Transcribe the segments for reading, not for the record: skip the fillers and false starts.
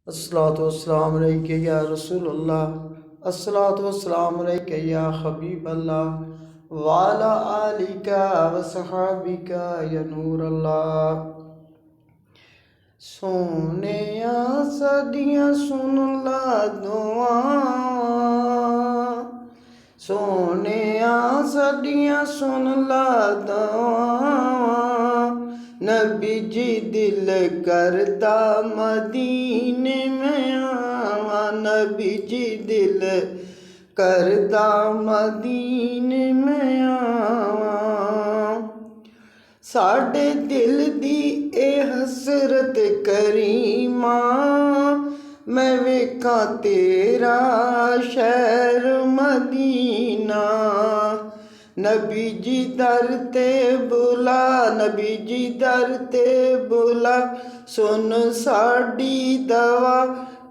अस्सलातु वस्सलामु अलैका या रसूलल्लाह, अस्सलातु वस्सलामु अलैका या हबीबल्लाह, वाला आलिका व सहाबिका या नूरल्लाह। सोनिया सदियां सुन ला दुआवां, सोनिया सदियां सुन ला दुआवां, नबी जी दिल करदा मदीने में आवा, नबी जी दिल करदा मदीने में आवा। साडे दिल दी ए हसरत करीमा, मैं वेखा तेरा शहर मदीना। नबी जी दर ते बुला, नबी जी दर ते बुला, सुन साडी दवा,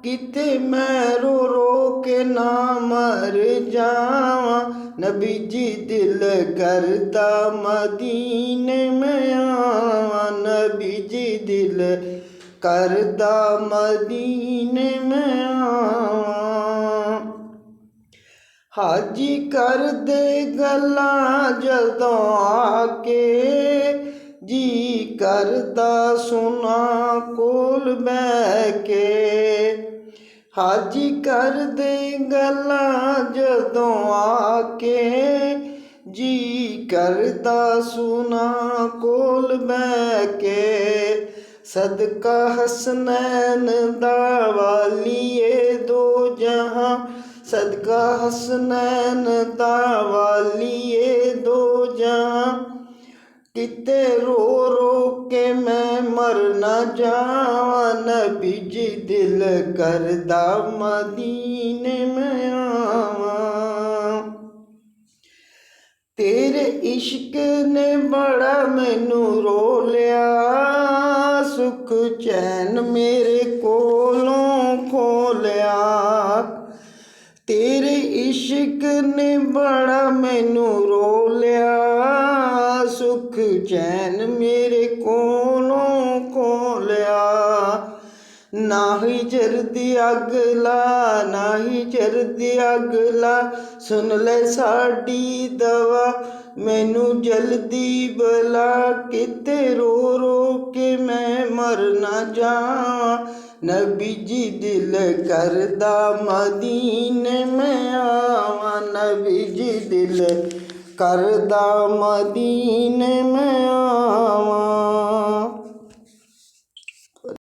किते मैं रो रो के ना मर जावा। नबी जी दिल करदा मदीने में आवा, नबी जी दिल करदा मदीने में आवा। हाजी कर दे गल्लां जदों आके, जी करदा सुना कोल बैह के। हाजी कर दे गल्लां जदों आके, जी करदा सुना कोल बैह के। सदका हसनैन दा वालिए दो जहां, सदका हसनैन दा वालिए दो जहां, किते रो रो के मैं मर न जावा। नबी जी दिल करदा मदीने में आवा। तेरे इश्क ने बड़ा मैनू रो लिया, सुख चैन मेरे कोलों खो लिया। तेरे इश्क ने बड़ा मैनू रो लिया, सुख चैन मेरे कोलों खो लिया। ना ही जरदी अगला, ना ही जरदी अगला, सुन ले साडी दवा, मैनू जल्दी बला, किते रो रो के मैं मर ना जावां। नबी जी दिल करदा मदीने में आवा, नबी जी दिल करदा मदीने में आवा।